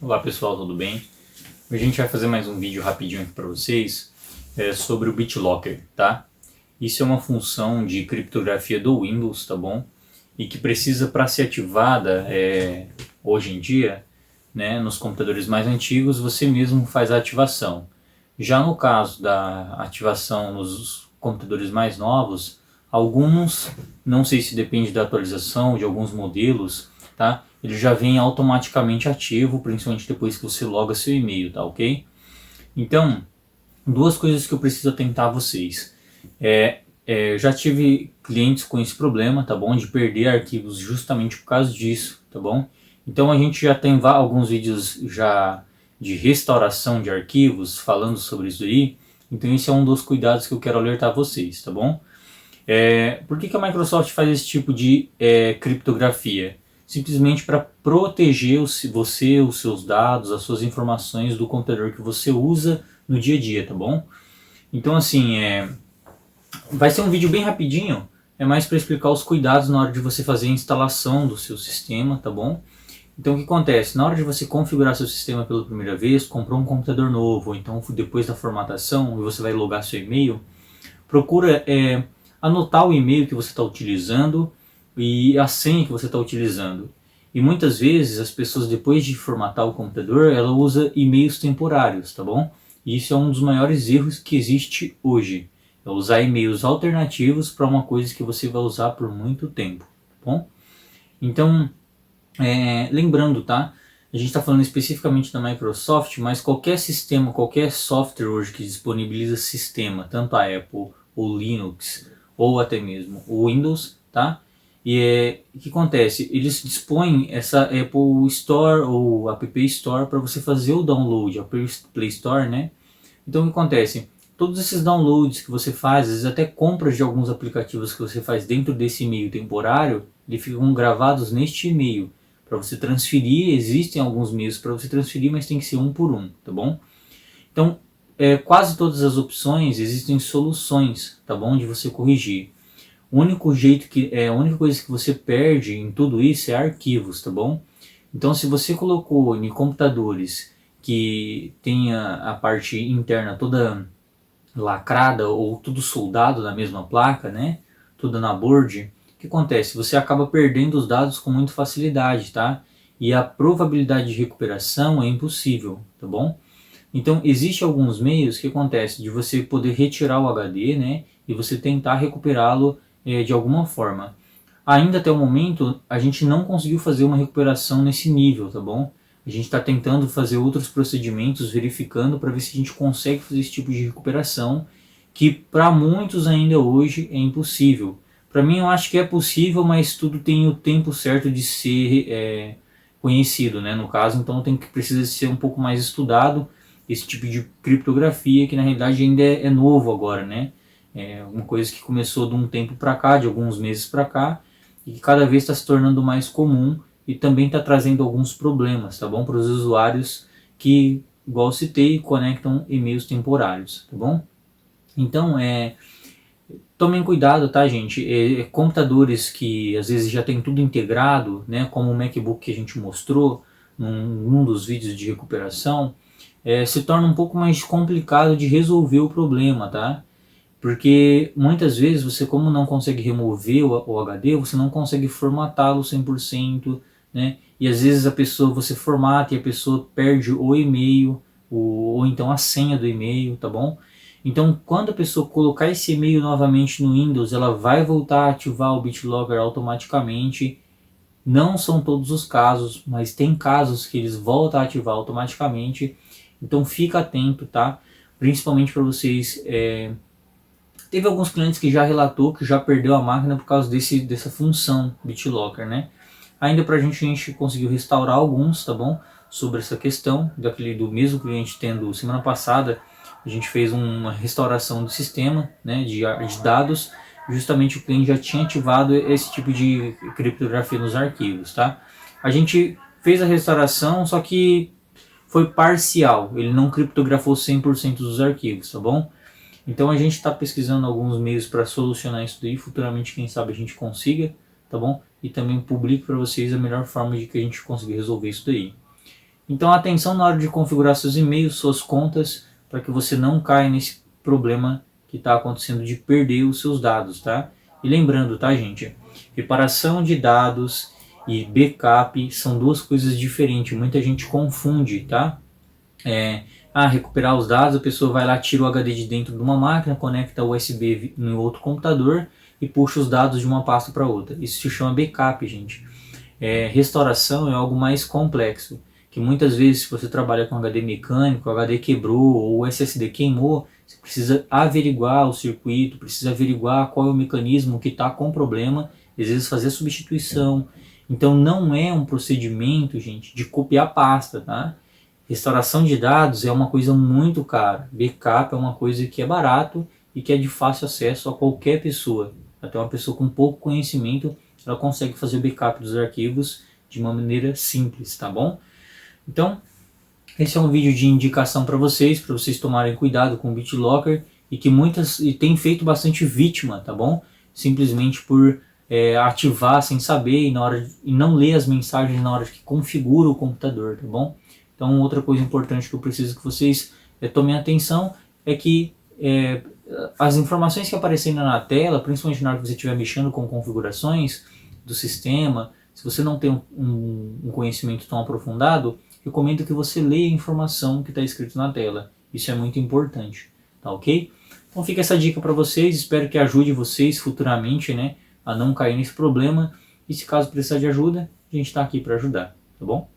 Olá pessoal, tudo bem? Hoje a gente vai fazer mais um vídeo rapidinho aqui para vocês sobre o BitLocker, tá? Isso é uma função de criptografia do Windows, tá bom? E que precisa, para ser ativada hoje em dia, né, nos computadores mais antigos, você mesmo faz a ativação. Já no caso da ativação nos computadores mais novos, alguns, não sei se depende da atualização de alguns modelos, tá? Ele já vem automaticamente ativo, principalmente depois que você loga seu e-mail, tá ok? Então, duas coisas que eu preciso atentar a vocês. Eu já tive clientes com esse problema, tá bom? De perder arquivos justamente por causa disso, tá bom? Então a gente já tem alguns vídeos já de restauração de arquivos falando sobre isso aí. Então esse é um dos cuidados que eu quero alertar vocês, tá bom? Por que a Microsoft faz esse tipo de criptografia? Simplesmente para proteger você, os seus dados, as suas informações do computador que você usa no dia a dia, tá bom? Então assim, vai ser um vídeo bem rapidinho, é mais para explicar os cuidados na hora de você fazer a instalação do seu sistema, tá bom? Então o que acontece? Na hora de você configurar seu sistema pela primeira vez, comprou um computador novo, ou então depois da formatação e você vai logar seu e-mail, procura anotar o e-mail que você está utilizando e a senha que você está utilizando. E muitas vezes as pessoas, depois de formatar o computador, ela usa e-mails temporários, tá bom? E isso é um dos maiores erros que existe hoje. É usar e-mails alternativos para uma coisa que você vai usar por muito tempo, tá bom? Então, lembrando, tá? A gente está falando especificamente da Microsoft, mas qualquer sistema, qualquer software hoje que disponibiliza sistema, tanto a Apple, ou Linux, ou até mesmo o Windows, tá? E o que acontece? Eles dispõem essa Apple Store ou App Store para você fazer o download, a Play Store, né? Então o que acontece? Todos esses downloads que você faz, às vezes até compras de alguns aplicativos que você faz dentro desse e-mail temporário, eles ficam gravados neste e-mail. Para você transferir, existem alguns meios para você transferir, mas tem que ser um por um, tá bom? Então, quase todas as opções existem soluções, tá bom? De você corrigir. O único jeito a única coisa que você perde em tudo isso é arquivos, tá bom? Então, se você colocou em computadores que tenha a parte interna toda lacrada ou tudo soldado na mesma placa, né? Tudo na board, o que acontece? Você acaba perdendo os dados com muita facilidade, tá? E a probabilidade de recuperação é impossível, tá bom? Então, existe alguns meios que acontece de você poder retirar o HD, né? E você tentar recuperá-lo de alguma forma. Ainda até o momento, a gente não conseguiu fazer uma recuperação nesse nível, tá bom? A gente está tentando fazer outros procedimentos, verificando para ver se a gente consegue fazer esse tipo de recuperação, que para muitos ainda hoje é impossível. Para mim eu acho que é possível, mas tudo tem o tempo certo de ser conhecido, né? No caso, então precisa ser um pouco mais estudado esse tipo de criptografia, que na realidade ainda é novo agora, né? É uma coisa que começou de um tempo para cá, de alguns meses para cá, e que cada vez está se tornando mais comum e também está trazendo alguns problemas, tá bom? Para os usuários que, igual citei, conectam e-mails temporários, tá bom? Então, tomem cuidado, tá, gente? Computadores que às vezes já tem tudo integrado, né? Como o MacBook que a gente mostrou num dos vídeos de recuperação, se torna um pouco mais complicado de resolver o problema, tá? Porque muitas vezes você, como não consegue remover o HD, você não consegue formatá-lo 100%, né? E às vezes você formata e a pessoa perde o e-mail, ou então a senha do e-mail, tá bom? Então, quando a pessoa colocar esse e-mail novamente no Windows, ela vai voltar a ativar o BitLocker automaticamente. Não são todos os casos, mas tem casos que eles voltam a ativar automaticamente. Então, fica atento, tá? Principalmente para vocês. Teve alguns clientes que já relatou que já perdeu a máquina por causa dessa função BitLocker, né? Ainda a gente conseguiu restaurar alguns, tá bom? Sobre essa questão do mesmo cliente tendo semana passada a gente fez uma restauração do sistema, né, de dados. Justamente o cliente já tinha ativado esse tipo de criptografia nos arquivos, tá? A gente fez a restauração, só que foi parcial, ele não criptografou 100% dos arquivos, tá bom? Então a gente está pesquisando alguns meios para solucionar isso daí, futuramente quem sabe a gente consiga, tá bom? E também publico para vocês a melhor forma de que a gente conseguir resolver isso daí. Então atenção na hora de configurar seus e-mails, suas contas, para que você não caia nesse problema que está acontecendo de perder os seus dados, tá? E lembrando, tá, gente? Reparação de dados e backup são duas coisas diferentes. Muita gente confunde, tá? Recuperar os dados, a pessoa vai lá, tira o HD de dentro de uma máquina, conecta o USB no outro computador e puxa os dados de uma pasta para outra. Isso se chama backup, gente. Restauração é algo mais complexo, que muitas vezes se você trabalha com HD mecânico, o HD quebrou ou o SSD queimou, você precisa averiguar o circuito, precisa averiguar qual é o mecanismo que está com problema, às vezes fazer a substituição. Então não é um procedimento, gente, de copiar pasta, tá? Restauração de dados é uma coisa muito cara, backup é uma coisa que é barato e que é de fácil acesso a qualquer pessoa, até uma pessoa com pouco conhecimento ela consegue fazer o backup dos arquivos de uma maneira simples, tá bom? Então, esse é um vídeo de indicação para vocês tomarem cuidado com o BitLocker e tem feito bastante vítima, tá bom? Simplesmente por ativar sem saber e não ler as mensagens na hora que configura o computador, tá bom? Então, outra coisa importante que eu preciso que vocês tomem atenção é que as informações que aparecerem na tela, principalmente na hora que você estiver mexendo com configurações do sistema, se você não tem um conhecimento tão aprofundado, recomendo que você leia a informação que está escrito na tela. Isso é muito importante, tá ok? Então fica essa dica para vocês, espero que ajude vocês futuramente, né, a não cair nesse problema. E se caso precisar de ajuda, a gente está aqui para ajudar, tá bom?